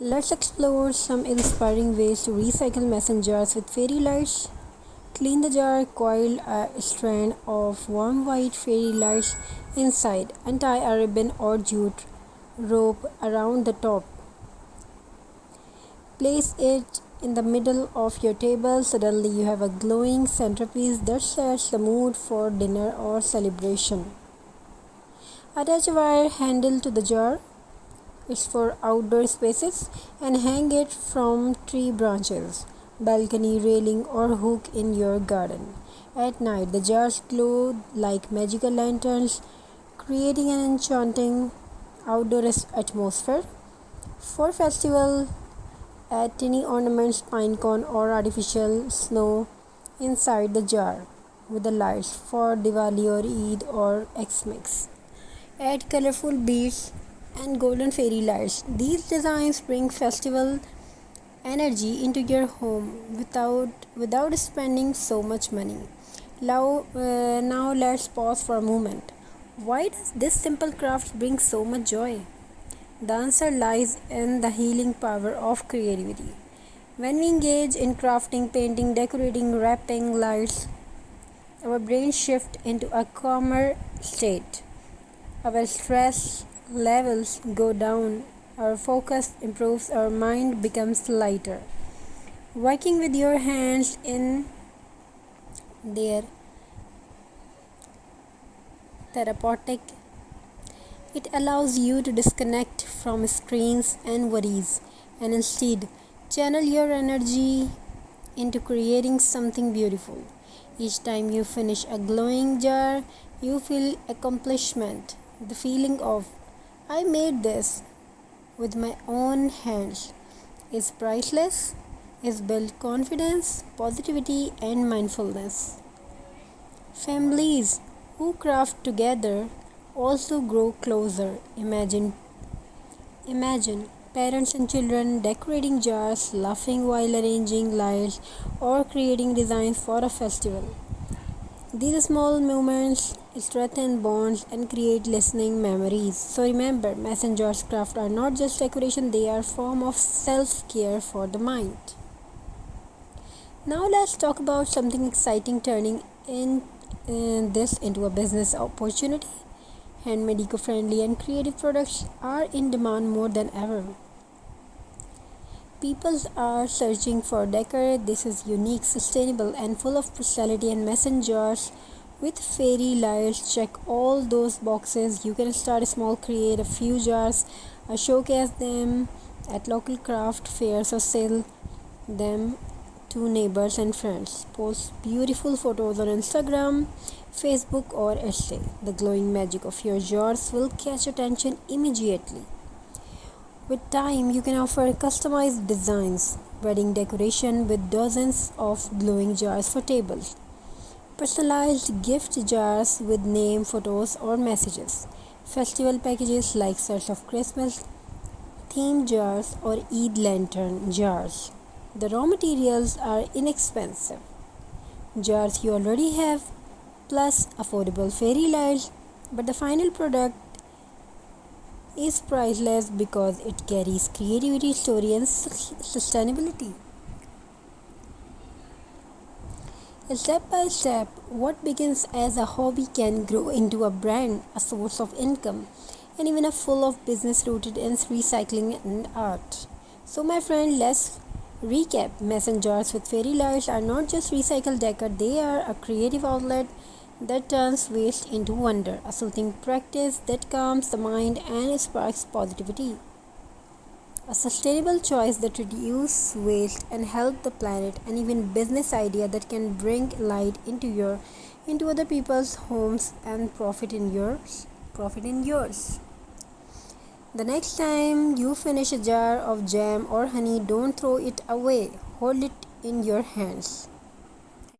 Let's explore some inspiring ways to recycle mason jars with fairy lights. Clean the jar, coil a strand of warm white fairy lights inside, and tie a ribbon or jute rope around the top. Place it in the middle of your table. Suddenly, you have a glowing centerpiece that sets the mood for dinner or celebration. Attach a wire handle to the jar. It's for outdoor spaces and hang it from tree branches, balcony railing, or hook in your garden. At night, the jars glow like magical lanterns, creating an enchanting outdoor atmosphere. For festival, add tiny ornaments, pine cone, or artificial snow inside the jar with the lights for Diwali or Eid or Xmas. Add colorful beads and golden fairy lights. These designs bring festival energy into your home without spending so much money. Now let's pause for a moment. Why does this simple craft bring so much joy? The answer lies in the healing power of creativity. When we engage in crafting, painting, decorating, wrapping lights, our brains shift into a calmer state. Our stress levels go down, our focus improves, our mind becomes lighter. Working with your hands in their therapeutic, it allows you to disconnect from screens and worries and instead channel your energy into creating something beautiful. Each time you finish a glowing jar, you feel accomplishment. The feeling of I made this with my own hands is priceless. It builds confidence, positivity, and mindfulness. Families who craft together also grow closer. Imagine parents and children decorating jars, laughing while arranging lights, or creating designs for a festival. These small moments strengthen bonds and create lasting memories. So remember, mason jars craft are not just decoration; they are a form of self-care for the mind. Now let's talk about something exciting, turning this into a business opportunity. Handmade, eco-friendly, and creative products are in demand more than ever. People are searching for decor. This is unique, sustainable, and full of personality, and mason jars with fairy lights check all those boxes. You can start small, create a few jars, showcase them at local craft fairs, or sell them to neighbors and friends. Post beautiful photos on Instagram, Facebook, or Etsy. The glowing magic of your jars will catch attention immediately. With time, you can offer customized designs, wedding decoration with dozens of glowing jars for tables, personalized gift jars with name, photos, or messages, festival packages like sets of Christmas theme jars or Eid lantern jars. The raw materials are inexpensive. Jars you already have, plus affordable fairy lights, but the final product is priceless because it carries creativity, story, and sustainability. Step by step, what begins as a hobby can grow into a brand, a source of income, and even a full of business rooted in recycling and art. So, my friend, let's recap. Mason jars with fairy lights are not just recycled decor, they are a creative outlet that turns waste into wonder, a soothing practice that calms the mind and sparks positivity, a sustainable choice that reduces waste and help the planet, and even business idea that can bring light into other people's homes and profit in yours. The next time you finish a jar of jam or honey, don't throw it away. Hold it in your hands.